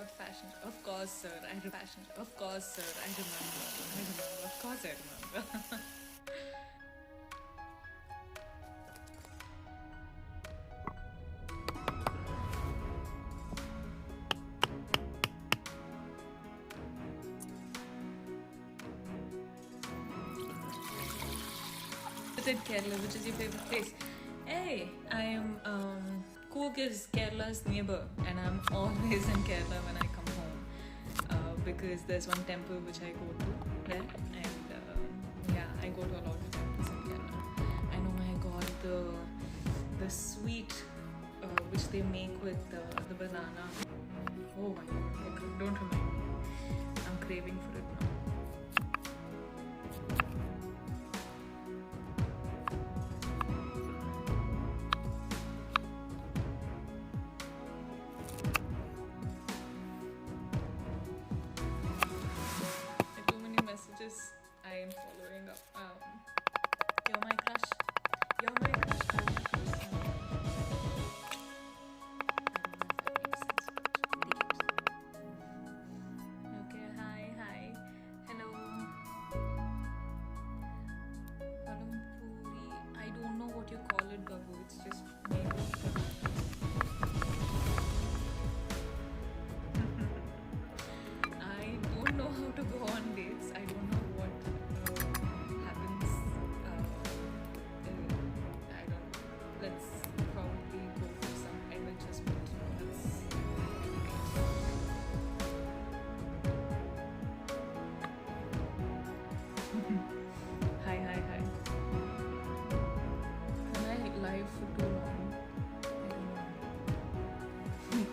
fashion. Of course, sir. Fashion. Of course, sir. I remember. Of course, I remember. Visited Kerala, which is your favorite place? Hey, I am Coorg is Kerala's neighbor, and I'm always in Kerala when I come home because there's one temple which I go to there, and yeah, I go to a lot of temples in Kerala. And oh my god, the sweet which they make with the banana. Oh my god, don't remind me. I'm craving for it now. Too many messages I am following up. You're my crush. You're my crush. I'm your person. I don't know if that makes sense, but okay, hi. Hello. Palampuri. I don't know what you call it, Babu. It's just made with I don't know how to go on dates. I don't know what happens. I don't know. Let's probably go for some adventure sport. Hi. Can I live for too long? I don't know.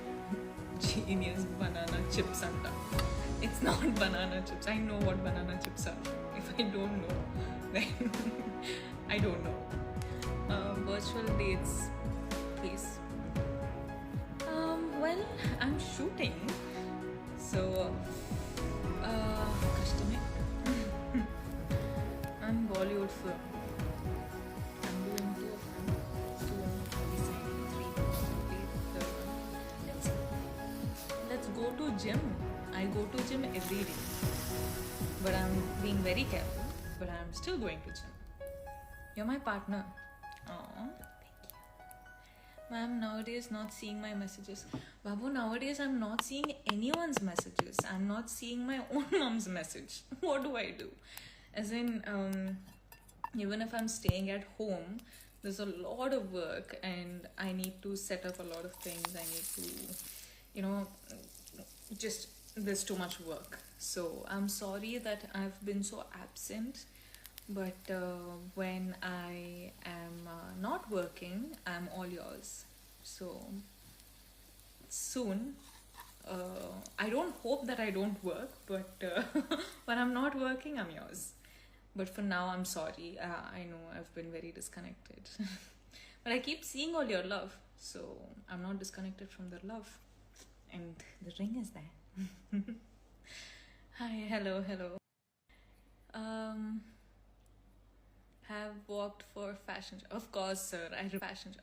Genius banana chips anta. It's not banana chips. I know what banana chips are. If I don't know, then I don't know. Virtual dates, please. Well, I'm shooting, so kashtamai. I'm Bollywood film. I'm doing 2 of them soon. Deciding 3 complete the let's see. Let's go to gym. I go to gym every day, but I'm being very careful. But I'm still going to gym. You're my partner. Aww, thank you. Ma'am, nowadays not seeing my messages. Babu, nowadays I'm not seeing anyone's messages. I'm not seeing my own mom's message. What do I do? As in, even if I'm staying at home, there's a lot of work and I need to set up a lot of things. I need to, just there's too much work. So I'm sorry that I've been so absent. But when I am not working, I'm all yours. So soon, I don't hope that I don't work, but when I'm not working, I'm yours. But for now, I'm sorry. I know I've been very disconnected. But I keep seeing all your love, so I'm not disconnected from the love. And the ring is there. Hi, hello. Have walked for fashion. Of course, sir. Fashion.